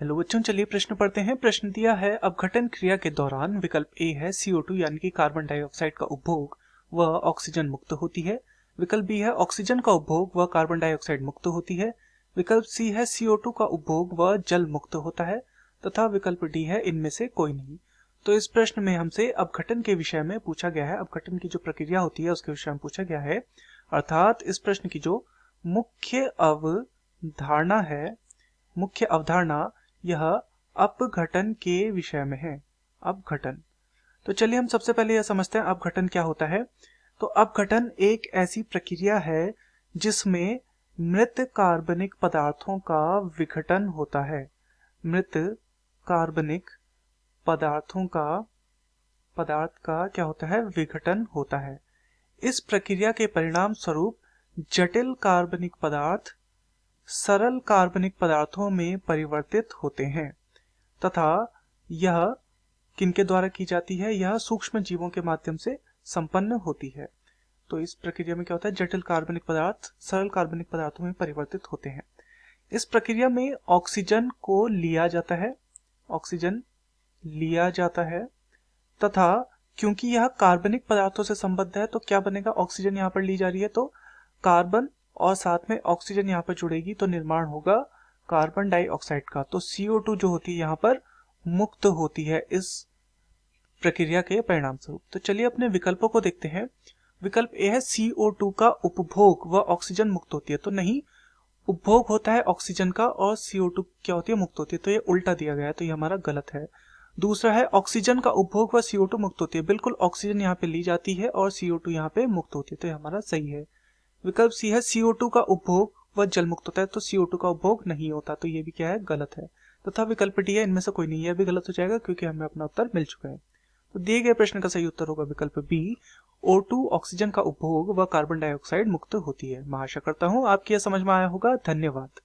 Hello बच्चों, चलिए प्रश्न पढ़ते हैं। प्रश्न दिया है अपघटन क्रिया के दौरान विकल्प ए है CO2 यानी कि कार्बन डाइऑक्साइड का उपभोग व ऑक्सीजन मुक्त होती है। विकल्प बी है ऑक्सीजन का उपभोग व कार्बन डाइऑक्साइड मुक्त होती है। विकल्प सी है CO2 का उपभोग व जल मुक्त होता है तथा विकल्प डी है इनमें से कोई नहीं। तो इस प्रश्न में हमसे अपघटन के विषय में पूछा गया है, अपघटन की जो प्रक्रिया होती है उसके विषय में पूछा गया है। अर्थात इस प्रश्न की जो मुख्य अवधारणा है, मुख्य अवधारणा यह अपघटन के विषय में है। अपघटन, तो चलिए हम सबसे पहले यह समझते हैं अपघटन क्या होता है। तो अपघटन एक ऐसी प्रक्रिया है जिसमें मृत कार्बनिक पदार्थों का विघटन होता है। मृत कार्बनिक पदार्थ का क्या होता है? विघटन होता है। इस प्रक्रिया के परिणाम स्वरूप जटिल कार्बनिक पदार्थ सरल कार्बनिक पदार्थों में परिवर्तित होते हैं तथा यह किनके द्वारा की जाती है? यह सूक्ष्म जीवों के माध्यम से संपन्न होती है। तो इस प्रक्रिया में क्या होता है? जटिल कार्बनिक पदार्थ सरल कार्बनिक पदार्थों में परिवर्तित होते हैं। इस प्रक्रिया में ऑक्सीजन को लिया जाता है, ऑक्सीजन लिया जाता है तथा क्योंकि यह कार्बनिक पदार्थों से संबद्ध है तो क्या बनेगा? ऑक्सीजन यहाँ पर ली जा रही है तो कार्बन और साथ में ऑक्सीजन यहाँ पर जुड़ेगी तो निर्माण होगा कार्बन डाइऑक्साइड का। तो CO2 जो होती है यहाँ पर मुक्त होती है इस प्रक्रिया के परिणाम स्वरूप। तो चलिए अपने विकल्पों को देखते हैं। विकल्प ए है CO2 का उपभोग व ऑक्सीजन मुक्त होती है। तो नहीं, उपभोग होता है ऑक्सीजन का और CO2 क्या होती है? मुक्त होती है। तो ये उल्टा दिया गया है, तो ये हमारा गलत है। दूसरा है ऑक्सीजन का उपभोग व CO2 मुक्त होती है। बिल्कुल ऑक्सीजन यहाँ पे ली जाती है और CO2 यहाँ पे मुक्त होती है, तो ये हमारा सही है। विकल्प सी है CO2 का उपभोग व जल मुक्त होता है। तो CO2 का उपभोग नहीं होता, तो ये भी क्या है? गलत है। तथा विकल्प डी है इनमें से कोई नहीं, यह भी गलत हो जाएगा क्योंकि हमें अपना उत्तर मिल चुका है। तो दिए गए प्रश्न का सही उत्तर होगा विकल्प बी, O2 ऑक्सीजन का उपभोग व कार्बन डाइऑक्साइड मुक्त होती है। मैं आशा करता हूँ आपकी यह समझ में आया होगा। धन्यवाद।